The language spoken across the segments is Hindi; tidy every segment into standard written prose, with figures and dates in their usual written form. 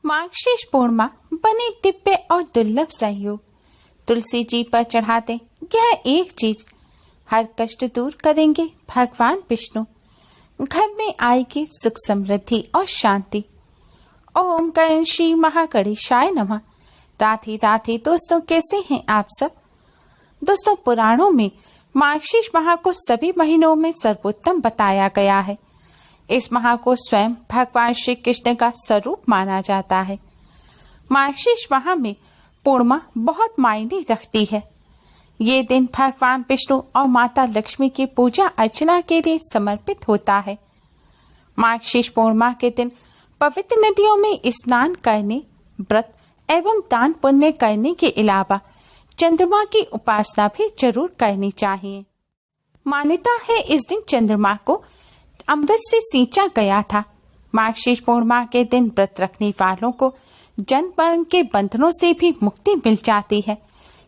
मार्गशीर्ष पूर्णिमा बने दिव्य और दुर्लभ संयोग तुलसी जी पर चढ़ाते यह एक चीज हर कष्ट दूर करेंगे भगवान विष्णु। घर में आएगी सुख समृद्धि और शांति। ओम श्री महागणेशाय नमः। राधे राधे दोस्तों, कैसे हैं आप सब। दोस्तों, पुराणों में मार्गशीर्ष माह को सभी महीनों में सर्वोत्तम बताया गया है। इस माह को स्वयं भगवान श्री कृष्ण का स्वरूप माना जाता है। मार्गशीर्ष माह में पूर्णिमा बहुत मायने रखती है। ये दिन भगवान विष्णु और माता लक्ष्मी की पूजा अर्चना के लिए समर्पित होता है। मार्गशीर्ष पूर्णिमा के दिन पवित्र नदियों में स्नान करने, व्रत एवं दान पुण्य करने के अलावा चंद्रमा की उपासना भी जरूर करनी चाहिए। मान्यता है इस दिन चंद्रमा को अमृत से सींचा गया था। मार्गशीर्ष पूर्णिमा के दिन व्रत रखने वालों को जन्म मरण के बंधनों से भी मुक्ति मिल जाती है,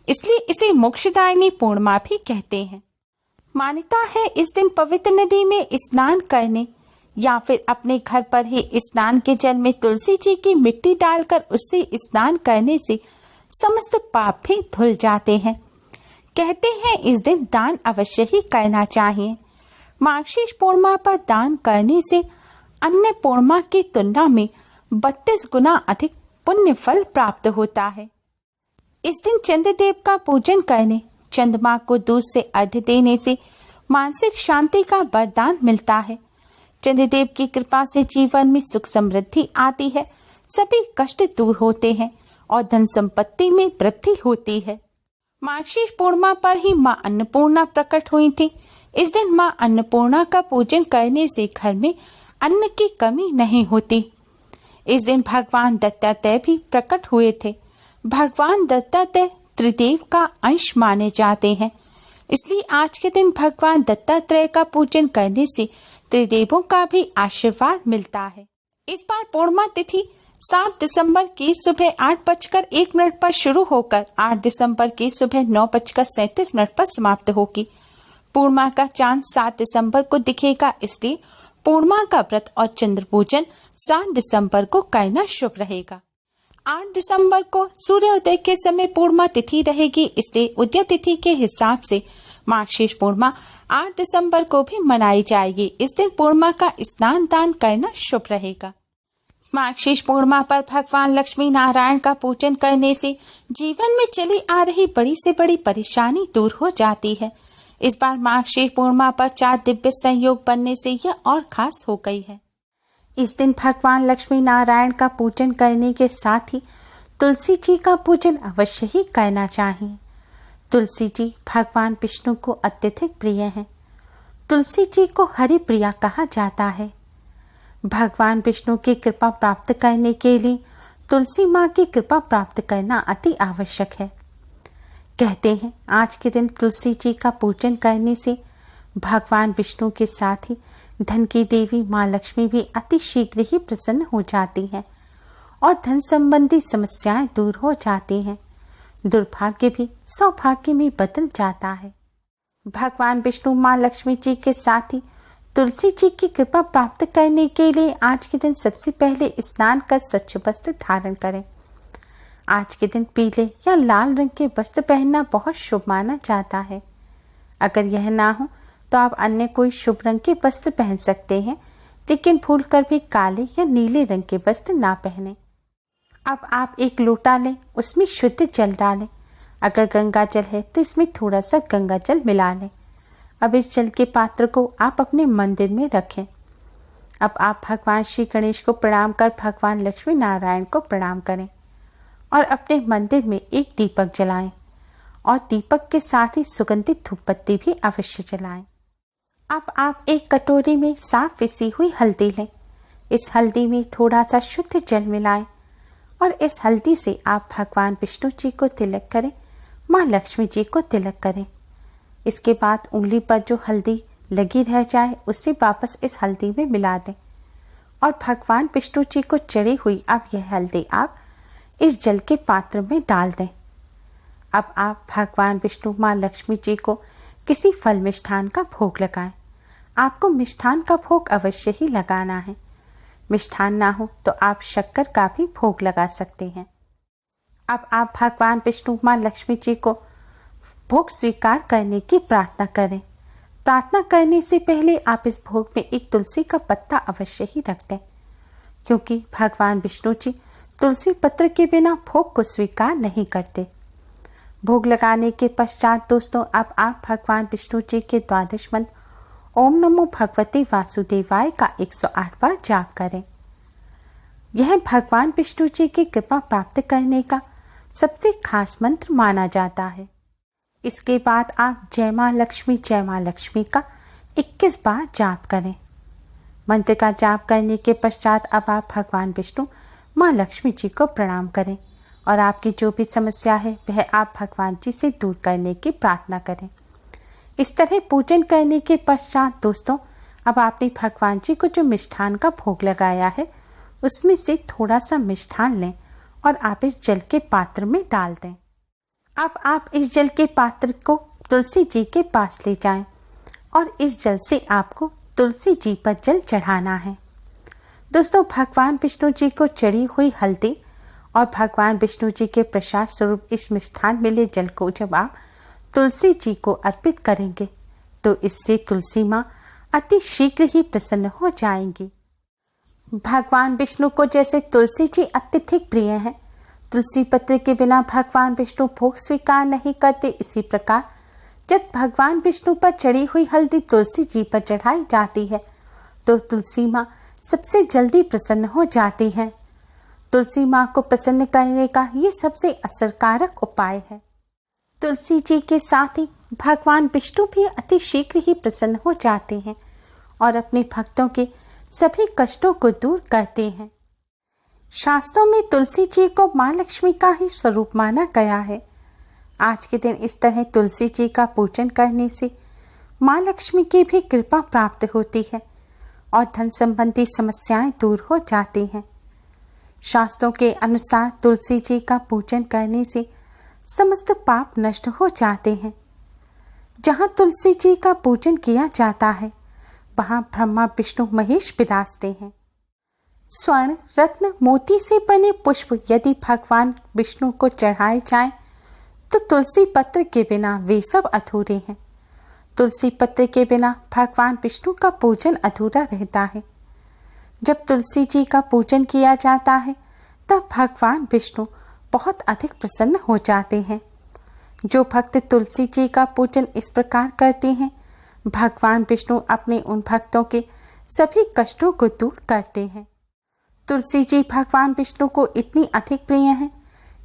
इसलिए इसे मोक्षदायिनी पूर्णिमा भी कहते हैं। मान्यता है इस दिन पवित्र नदी में स्नान करने या फिर अपने घर पर ही स्नान के जल में तुलसी जी की मिट्टी डालकर उससे स्नान करने से समस्त पाप भी धुल जाते हैं। कहते हैं इस दिन दान अवश्य ही करना चाहिए। मार्गशीर्ष पूर्णिमा पर दान करने से अन्य पूर्णिमा की तुलना में 32 गुना अधिक पुण्य फल प्राप्त होता है। इस दिन चंद्रदेव का पूजन करने, चंद्रमा को दूध से अर्घ्य देने से मानसिक शांति का वरदान मिलता है। चंद्रदेव की कृपा से जीवन में सुख समृद्धि आती है, सभी कष्ट दूर होते हैं और धन संपत्ति में वृद्धि होती है। मार्गशीर्ष पूर्णिमा पर ही माँ अन्नपूर्णा प्रकट हुई थी। इस दिन माँ अन्नपूर्णा का पूजन करने से घर में अन्न की कमी नहीं होती। इस दिन भगवान दत्तात्रेय भी प्रकट हुए थे। भगवान दत्तात्रेय त्रिदेव का अंश माने जाते हैं, इसलिए आज के दिन भगवान दत्तात्रेय का पूजन करने से त्रिदेवों का भी आशीर्वाद मिलता है। इस बार पूर्णिमा तिथि 7 दिसंबर की सुबह 8:01 पर शुरू होकर 8 दिसंबर की सुबह 9:37 पर समाप्त होगी। पूर्णिमा का चांद 7 दिसंबर को दिखेगा, इसलिए पूर्णिमा का व्रत और चंद्र पूजन 7 दिसंबर को करना शुभ रहेगा। 8 दिसंबर को सूर्योदय के समय पूर्णिमा तिथि रहेगी, इसलिए उदय तिथि के हिसाब से मार्गशीर्ष पूर्णिमा 8 दिसंबर को भी मनाई जाएगी। इस दिन पूर्णिमा का स्नान दान करना शुभ रहेगा। मार्गशीर्ष पूर्णिमा पर भगवान लक्ष्मी नारायण का पूजन करने से जीवन में चली आ रही बड़ी से बड़ी परेशानी दूर हो जाती है। इस बार मार्गशीर्ष पूर्णिमा पर 4 दिव्य संयोग बनने से यह और खास हो गई है। इस दिन भगवान लक्ष्मी नारायण का पूजन करने के साथ ही तुलसी जी का पूजन अवश्य ही करना चाहिए। तुलसी जी भगवान विष्णु को अत्यधिक प्रिय हैं। तुलसी जी को हरि प्रिया कहा जाता है। भगवान विष्णु की कृपा प्राप्त करने के लिए तुलसी माँ की कृपा प्राप्त करना अति आवश्यक है। कहते हैं आज के दिन तुलसी जी का पूजन करने से भगवान विष्णु के साथ ही धन की देवी माँ लक्ष्मी भी अति शीघ्र ही प्रसन्न हो जाती हैं और धन संबंधी समस्याएं दूर हो जाती हैं। दुर्भाग्य भी सौभाग्य में बदल जाता है। भगवान विष्णु माँ लक्ष्मी जी के साथ ही तुलसी जी की कृपा प्राप्त करने के लिए आज के दिन सबसे पहले स्नान कर स्वच्छ वस्त्र धारण करें। आज के दिन पीले या लाल रंग के वस्त्र पहनना बहुत शुभ माना जाता है। अगर यह ना हो तो आप अन्य कोई शुभ रंग के वस्त्र पहन सकते हैं, लेकिन भूलकर भी काले या नीले रंग के वस्त्र ना पहने। अब आप एक लोटा लें, उसमें शुद्ध जल डालें। अगर गंगा जल है तो इसमें थोड़ा सा गंगा जल मिला लें। अब इस जल के पात्र को आप अपने मंदिर में रखें। अब आप भगवान श्री गणेश को प्रणाम कर भगवान लक्ष्मी नारायण को प्रणाम करें और अपने मंदिर में एक दीपक जलाएं और दीपक के साथ ही सुगंधित धूप बत्ती भी अवश्य जलाएं। अब आप एक कटोरी में साफ पिसी हुई हल्दी लें। इस हल्दी में थोड़ा सा शुद्ध जल मिलाएं और इस हल्दी से आप भगवान विष्णु जी को तिलक करें, माँ लक्ष्मी जी को तिलक करें। इसके बाद उंगली पर जो हल्दी लगी रह जाए उसे वापस इस हल्दी में मिला दें और भगवान विष्णु जी को चढ़ी हुई अब यह हल्दी आप इस जल के पात्र में डाल दें। अब आप भगवान विष्णु माँ लक्ष्मी जी को किसी फल मिष्ठान का भोग लगाएं। आपको मिष्ठान का भोग अवश्य ही लगाना है। मिष्ठान ना हो तो आप शक्कर का भी भोग लगा सकते हैं। अब आप भगवान विष्णु माँ लक्ष्मी जी को भोग स्वीकार करने की प्रार्थना करें। प्रार्थना करने से पहले आप इस भोग में एक तुलसी का पत्ता अवश्य ही रख दें, क्योंकि भगवान विष्णु जी तुलसी पत्र के बिना भोग को स्वीकार नहीं करते। भोग लगाने के पश्चात दोस्तों अब आप भगवान विष्णु जी के द्वादश मंत्र ओम नमो भगवते वासुदेवाय का 108 बार जाप करें। यह भगवान विष्णु जी की कृपा प्राप्त करने का सबसे खास मंत्र माना जाता है। इसके बाद आप जय मां लक्ष्मी का 21 बार जाप करें। मंत्र का जाप करने के पश्चात अब आप भगवान विष्णु मां लक्ष्मी जी को प्रणाम करें और आपकी जो भी समस्या है वह आप भगवान जी से दूर करने की प्रार्थना करें। इस तरह पूजन करने के पश्चात दोस्तों अब आपने भगवान जी को जो मिष्ठान का भोग लगाया है उसमें से थोड़ा सा मिष्ठान लें और आप इस जल के पात्र में डाल दें। अब आप इस जल के पात्र को तुलसी जी के पास ले जाएं और इस जल से आपको तुलसी जी पर जल चढ़ाना है। दोस्तों भगवान विष्णु जी को चढ़ी हुई हल्दी और भगवान विष्णु जी के प्रसाद स्वरूप इस मिष्ठान मिले जल को जब आप तुलसी जी को अर्पित करेंगे तो इससे तुलसी माँ अति शीघ्र ही प्रसन्न हो जाएंगी। भगवान विष्णु को जैसे तुलसी जी अत्यधिक प्रिय हैं, तुलसी पत्र के बिना भगवान विष्णु भोग स्वीकार नहीं करते, इसी प्रकार जब भगवान विष्णु पर चढ़ी हुई हल्दी तुलसी जी पर चढ़ाई जाती है तो तुलसी माँ सबसे जल्दी प्रसन्न हो जाती है। तुलसी माँ को प्रसन्न करने का ये सबसे असरकारक उपाय है। तुलसी जी के साथ ही भगवान विष्णु भी अति शीघ्र ही प्रसन्न हो जाते हैं और अपने भक्तों के सभी कष्टों को दूर करते हैं। शास्त्रों में तुलसी जी को माँ लक्ष्मी का ही स्वरूप माना गया है। आज के दिन इस तरह तुलसी जी का पूजन करने से माँ लक्ष्मी की भी कृपा प्राप्त होती है और धन संबंधी समस्याएं दूर हो जाती हैं। शास्त्रों के अनुसार तुलसी जी का पूजन करने से समस्त पाप नष्ट हो जाते हैं। जहाँ तुलसी जी का पूजन किया जाता है वहाँ ब्रह्मा विष्णु महेश विराजते हैं। स्वर्ण रत्न मोती से बने पुष्प यदि भगवान विष्णु को चढ़ाए जाएं तो तुलसी पत्र के बिना वे सब अधूरे हैं। तुलसी पत्र के बिना भगवान विष्णु का पूजन अधूरा रहता है। जब तुलसी जी का पूजन किया जाता है तब भगवान विष्णु बहुत अधिक प्रसन्न हो जाते हैं। जो भक्त तुलसी जी का पूजन इस प्रकार करते हैं भगवान विष्णु अपने उन भक्तों के सभी कष्टों को दूर करते हैं। तुलसी जी भगवान विष्णु को इतनी अधिक प्रिय हैं,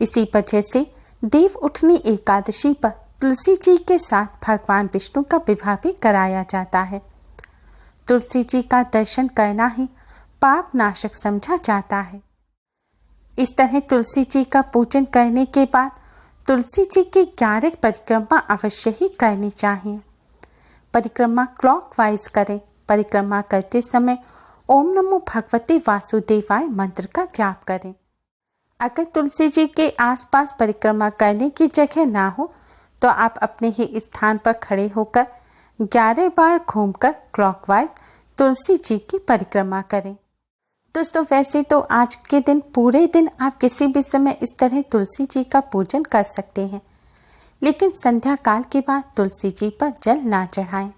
इसी वजह से देव उठनी एकादशी पर तुलसी जी के साथ भगवान विष्णु का विवाह भी कराया जाता है। तुलसी जी का दर्शन करना ही पाप नाशक समझा जाता है। इस तरह तुलसी जी का पूजन करने के बाद तुलसी जी की 11 परिक्रमा अवश्य ही करनी चाहिए। परिक्रमा क्लॉकवाइज करें। परिक्रमा करते समय ओम नमो भगवते वासुदेवाय मंत्र का जाप करें। अगर तुलसी जी के आसपास परिक्रमा करने की जगह ना हो तो आप अपने ही स्थान पर खड़े होकर 11 बार घूमकर क्लॉकवाइज तुलसी जी की परिक्रमा करें। दोस्तों वैसे तो आज के दिन पूरे दिन आप किसी भी समय इस तरह तुलसी जी का पूजन कर सकते हैं, लेकिन संध्या काल के बाद तुलसी जी पर जल ना चढ़ाएं।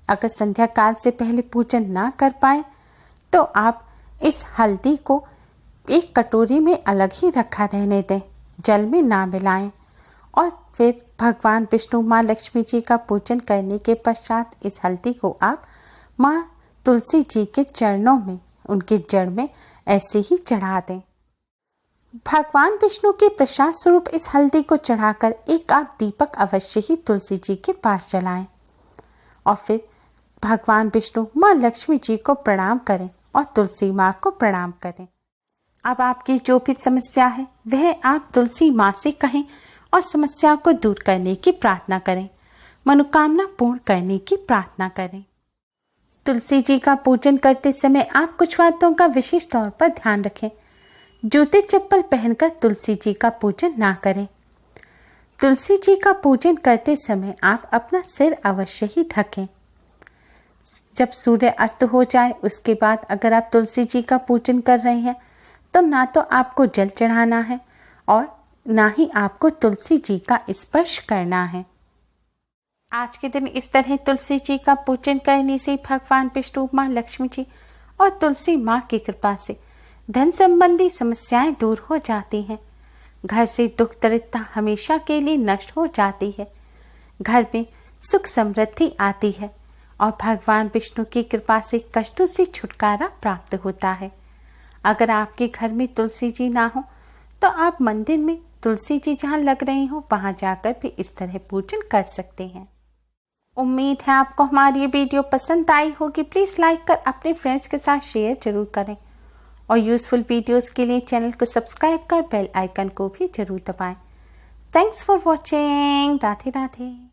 अगर संध्या काल से पहले पूजन ना कर पाए तो आप इस हल्दी को एक कटोरी में अलग ही रखा रहने दें, जल में ना मिलाएं और फिर भगवान विष्णु माँ लक्ष्मी जी का पूजन करने के पश्चात इस हल्दी को आप माँ तुलसी जी के चरणों में, उनके जड़ में ऐसे ही चढ़ा दें। भगवान विष्णु के प्रसाद स्वरूप इस हल्दी को चढ़ाकर एक आप दीपक अवश्य ही तुलसी जी के पास जलाएं और फिर भगवान विष्णु माँ लक्ष्मी जी को प्रणाम करें और तुलसी माँ को प्रणाम करें। अब आपकी जो भी समस्या है वह आप तुलसी माँ से कहें और समस्या को दूर करने की प्रार्थना करें, मनोकामना पूर्ण करने की प्रार्थना करें। तुलसी जी का पूजन करते समय आप कुछ बातों का विशेष तौर पर ध्यान रखें। जूते चप्पल पहनकर तुलसी जी का पूजन ना करें। तुलसी जी का पूजन करते समय आप अपना सिर अवश्य ही ढकें। जब सूर्य अस्त हो जाए उसके बाद अगर आप तुलसी जी का पूजन कर रहे हैं तो ना तो आपको जल चढ़ाना है और ना ही आपको तुलसी जी का स्पर्श करना है। आज के दिन इस तरह तुलसी जी का पूजन करने से भगवान विष्णु, माँ लक्ष्मी जी और तुलसी माँ की कृपा से धन संबंधी समस्याएं दूर हो जाती हैं। घर से दुख दरिद्रता हमेशा के लिए नष्ट हो जाती है। घर में सुख समृद्धि आती है और भगवान विष्णु की कृपा से कष्टों से छुटकारा प्राप्त होता है। अगर आपके घर में तुलसी जी ना हो तो आप मंदिर में तुलसी जी जहाँ लग रही हो वहां जाकर भी इस तरह पूजन कर सकते हैं। उम्मीद है आपको हमारी ये वीडियो पसंद आई होगी। प्लीज लाइक कर अपने फ्रेंड्स के साथ शेयर जरूर करें और यूजफुल वीडियोस के लिए चैनल को सब्सक्राइब कर बेल आइकन को भी जरूर दबाएं। Thanks for watching. Radhe Radhe.